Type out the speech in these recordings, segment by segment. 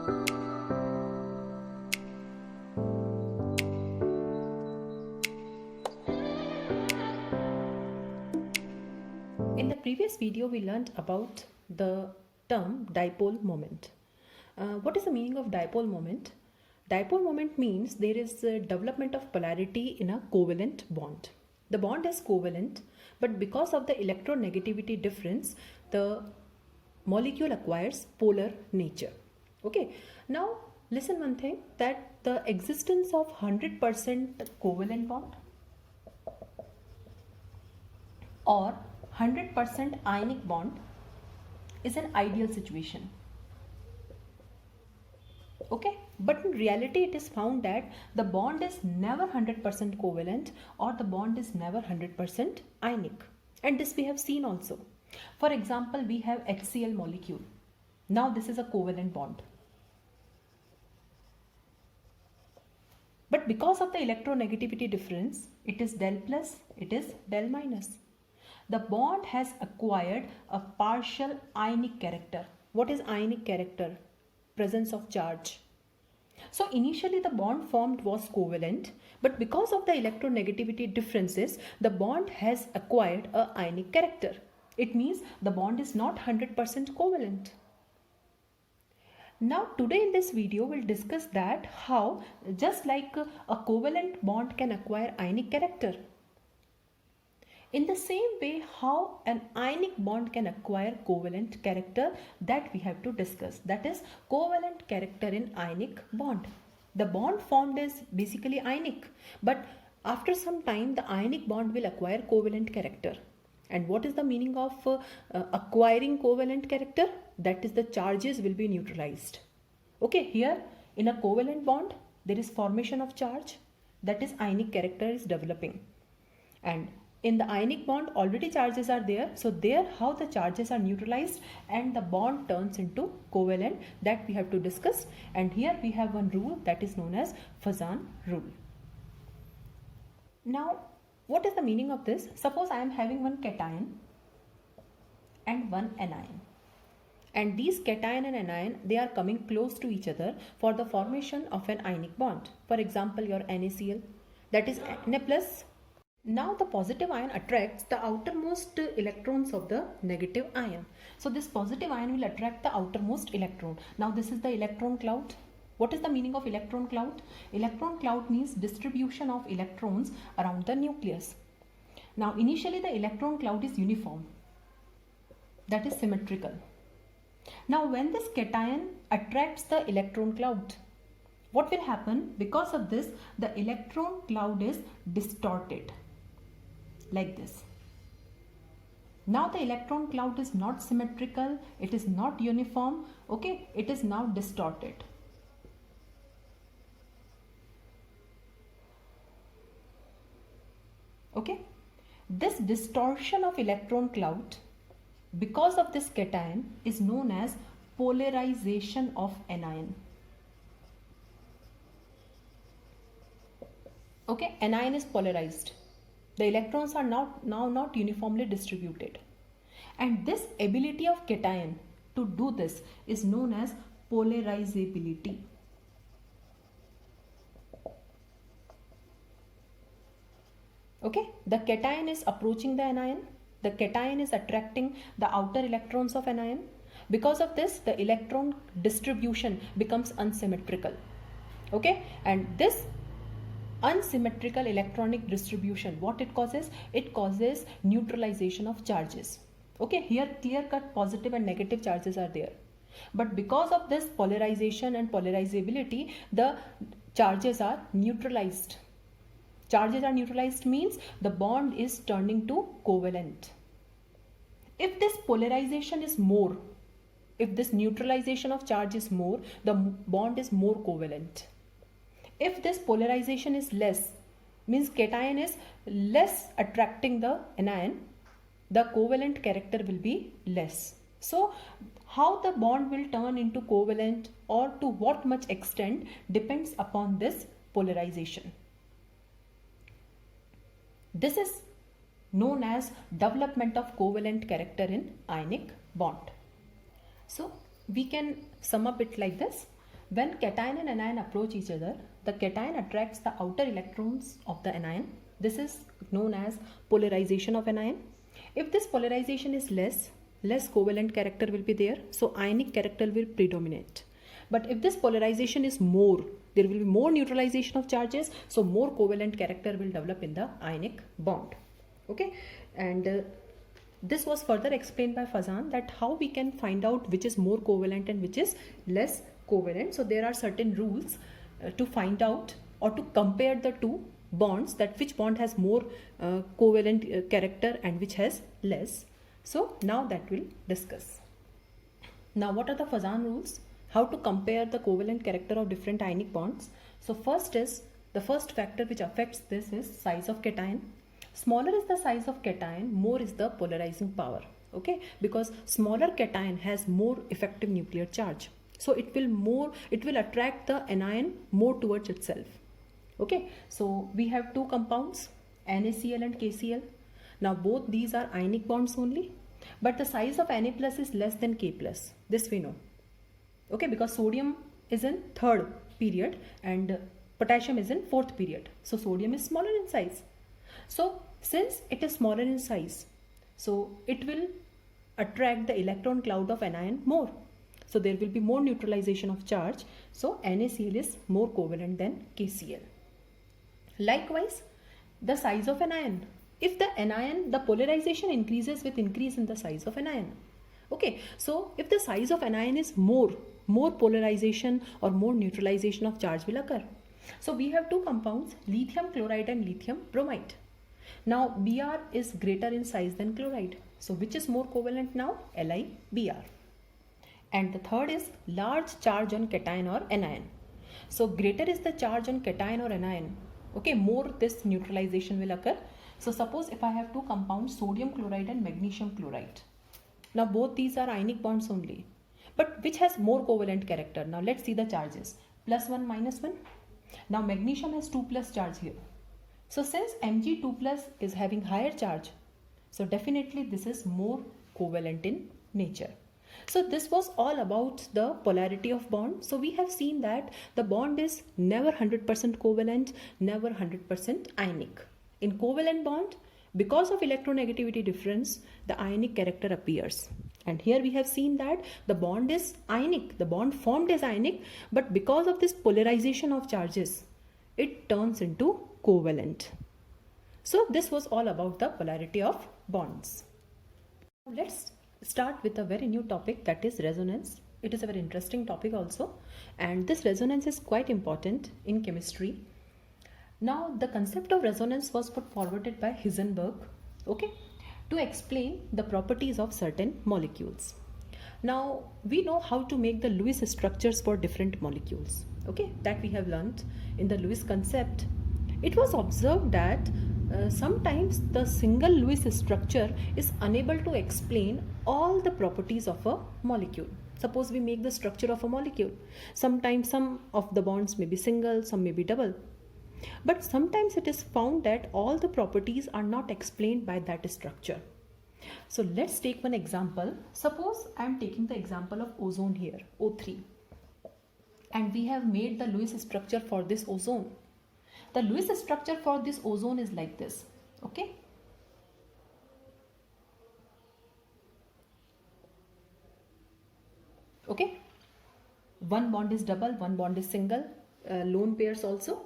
In the previous video, we learned about the term dipole moment. What is the meaning of dipole moment? Dipole moment means there is a development of polarity in a covalent bond. The bond is covalent, but because of the electronegativity difference, the molecule acquires polar nature. Okay, now listen one thing, that the existence of 100% covalent bond or 100% ionic bond is an ideal situation. Okay, but in reality it is found that the bond is never 100% covalent or the bond is never 100% ionic, and this we have seen also. For example, we have HCl molecule. Now this is a covalent bond, but because of the electronegativity difference, it is del plus, it is del minus. The bond has acquired a partial ionic character. What is ionic character? Presence of charge. So initially the bond formed was covalent, but because of the electronegativity differences, the bond has acquired a ionic character. It means the bond is not 100% covalent. Now today in this video we'll discuss that how just like a covalent bond can acquire ionic character, in the same way how an ionic bond can acquire covalent character, that we have to discuss. That is covalent character in ionic bond. The bond formed is basically ionic, but after some time the ionic bond will acquire covalent character. And what is the meaning of acquiring covalent character? That is the charges will be neutralized. Okay, here in a covalent bond there is formation of charge, that is ionic character is developing, and in the ionic bond already charges are there, so there how the charges are neutralized and the bond turns into covalent, that we have to discuss. And here we have one rule that is known as Fazan rule. Now what is the meaning of this? Suppose I am having one cation and one anion, and these cation and anion, they are coming close to each other for the formation of an ionic bond. For example, your NaCl, that is Na plus. Now the positive ion attracts the outermost electrons of the negative ion. So this positive ion will attract the outermost electron. Now this is the electron cloud. What is the meaning of electron cloud? Electron cloud means distribution of electrons around the nucleus. Now initially the electron cloud is uniform, that is symmetrical. Now when this cation attracts the electron cloud, what will happen? Because of this, the electron cloud is distorted like this. Now the electron cloud is not symmetrical, it is not uniform, okay, it is now distorted. Okay, this distortion of electron cloud because of this cation is known as polarization of anion. Okay, anion is polarized. The electrons are now not uniformly distributed, and this ability of cation to do this is known as polarizability. Okay, the cation is approaching the anion, the cation is attracting the outer electrons of anion. Because of this, the electron distribution becomes unsymmetrical. Okay, and this unsymmetrical electronic distribution, what it causes? It causes neutralization of charges. Okay, here clear cut positive and negative charges are there, but because of this polarization and polarizability, the charges are neutralized. Charges are neutralized means the bond is turning to covalent. If this polarization is more, if this neutralization of charge is more, the bond is more covalent. If this polarization is less, means cation is less attracting the anion, the covalent character will be less. So how the bond will turn into covalent or to what much extent depends upon this polarization. This is known as development of covalent character in ionic bond. So we can sum up it like this, When cation and anion approach each other, the cation attracts the outer electrons of the anion. This is known as polarization of anion. If this polarization is less covalent character will be there, so ionic character will predominate. But if this polarization is more, there will be more neutralization of charges, so more covalent character will develop in the ionic bond. Okay, and this was further explained by Fazan that how we can find out which is more covalent and which is less covalent. So there are certain rules to find out or to compare the two bonds, that which bond has more covalent character and which has less. So now that we'll discuss. Now what are the Fazan rules? How to compare the covalent character of different ionic bonds? So the first factor which affects this is size of cation. Smaller is the size of cation, more is the polarizing power. Okay, because smaller cation has more effective nuclear charge, so it will attract the anion more towards itself. Okay, so we have two compounds, NaCl and KCl. Now both these are ionic bonds only, but the size of Na plus is less than K plus. This we know. Okay, because sodium is in third period and potassium is in fourth period. So sodium is smaller in size. So since it is smaller in size, so it will attract the electron cloud of anion more. So there will be more neutralization of charge. So NaCl is more covalent than KCl. Likewise, the size of anion. If the polarization increases with increase in the size of anion. Okay, so if the size of anion is more polarization or more neutralization of charge will occur. So we have two compounds, lithium chloride and lithium bromide. Now Br is greater in size than chloride. So which is more covalent now? LiBr. And the third is large charge on cation or anion. So greater is the charge on cation or anion. Okay, more this neutralization will occur. So suppose if I have two compounds, sodium chloride and magnesium chloride. Now both these are ionic bonds only. But which has more covalent character? Now let's see the charges. +1, -1. Now magnesium has 2 plus charge here. So since Mg2 plus is having higher charge, so definitely this is more covalent in nature. So this was all about the polarity of bond. So we have seen that the bond is never 100% covalent, never 100% ionic. In covalent bond, because of electronegativity difference, the ionic character appears. And here we have seen that the bond is ionic, the bond formed is ionic, but because of this polarization of charges, it turns into covalent. So this was all about the polarity of bonds. Let's start with a very new topic, that is resonance. It is a very interesting topic also, and this resonance is quite important in chemistry. Now the concept of resonance was put forwarded by Heisenberg, okay, to explain the properties of certain molecules. Now we know how to make the Lewis structures for different molecules, okay, that we have learnt in the Lewis concept. It was observed that sometimes the single Lewis structure is unable to explain all the properties of a molecule. Suppose we make the structure of a molecule. Sometimes some of the bonds may be single, some may be double. But sometimes it is found that all the properties are not explained by that structure. So let's take one example. Suppose I am taking the example of ozone here, O3. And we have made the Lewis structure for this ozone. The Lewis structure for this ozone is like this, okay? Okay? One bond is double, one bond is single, lone pairs also.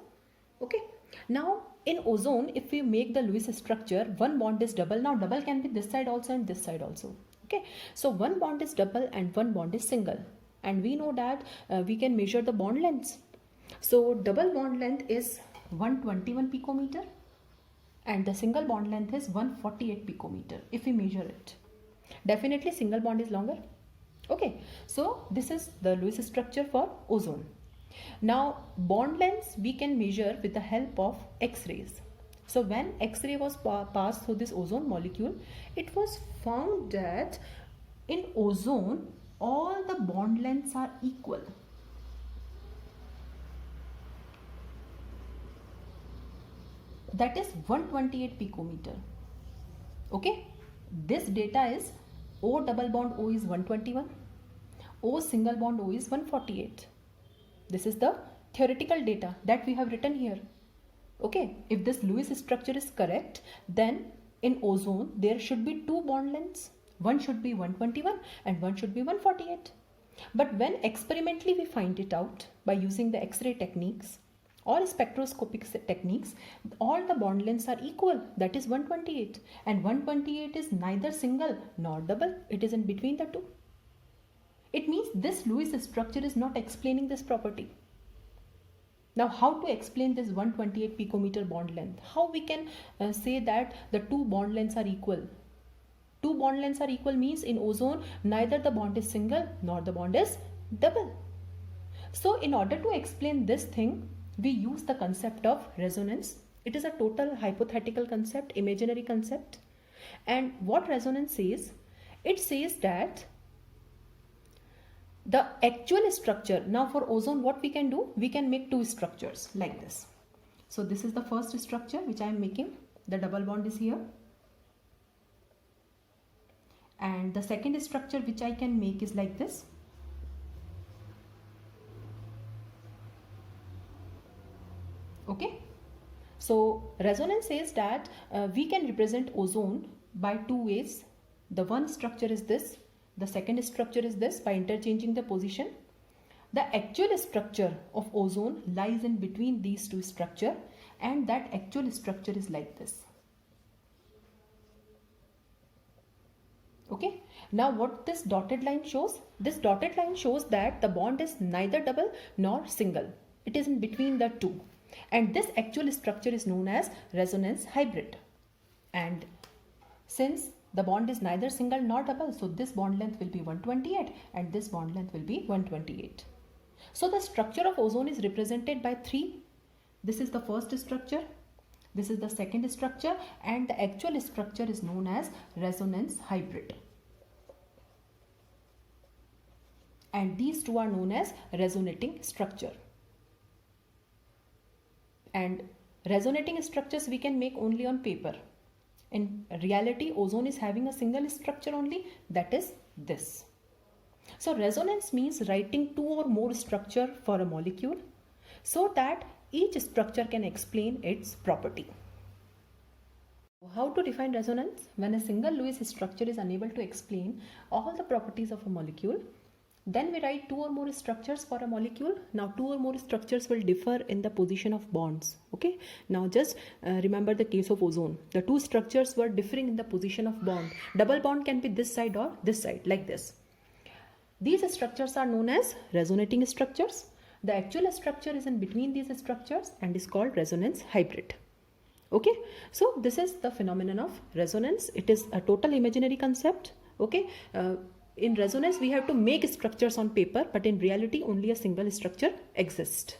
Okay, now in ozone, if we make the Lewis structure, one bond is double. Now double can be this side also and this side also. Okay, so one bond is double and one bond is single, and we know that we can measure the bond lengths. So double bond length is 121 picometer and the single bond length is 148 picometer. If we measure it, definitely single bond is longer. Okay, so this is the Lewis structure for ozone. Now bond lengths we can measure with the help of X-rays. So when X-ray was passed through this ozone molecule, it was found that in ozone all the bond lengths are equal. That is 128 picometer. Okay, this data is O double bond O is 121, O single bond O is 148. This is the theoretical data that we have written here. Okay, if this Lewis structure is correct, then in ozone there should be two bond lengths. One should be 121 and one should be 148. But when experimentally we find it out by using the X-ray techniques or spectroscopic techniques, all the bond lengths are equal, that is 128, and 128 is neither single nor double, it is in between the two. It means this Lewis structure is not explaining this property. Now, how to explain this 128 picometer bond length? How we can say that the two bond lengths are equal? Two bond lengths are equal means in ozone neither the bond is single nor the bond is double. So in order to explain this thing, we use the concept of resonance. It is a total hypothetical concept, imaginary concept. And what resonance says? It says that the actual structure, now for ozone what we can do? We can make two structures like this. So this is the first structure which I am making. The double bond is here. And the second structure which I can make is like this. Okay. So resonance says that we can represent ozone by two ways. The one structure is this. The second structure is this, by interchanging the position. The actual structure of ozone lies in between these two structures, and that actual structure is like this. Okay. Now what this dotted line shows? This dotted line shows that the bond is neither double nor single. It is in between the two. And this actual structure is known as resonance hybrid. And since the bond is neither single nor double, so this bond length will be 128 and this bond length will be 128. So the structure of ozone is represented by three. This is the first structure, this is the second structure, and the actual structure is known as resonance hybrid. And these two are known as resonating structure. And resonating structures we can make only on paper. In reality, ozone is having a single structure only, that is this. So resonance means writing two or more structure for a molecule so that each structure can explain its property. How to define resonance? When a single Lewis structure is unable to explain all the properties of a molecule, then we write two or more structures for a molecule. Now two or more structures will differ in the position of bonds. Okay. Now just remember the case of ozone. The two structures were differing in the position of bond. Double bond can be this side or this side, like this. These structures are known as resonating structures. The actual structure is in between these structures and is called resonance hybrid. Okay. So this is the phenomenon of resonance. It is a total imaginary concept. Okay. In resonance, we have to make structures on paper, but in reality, only a single structure exists.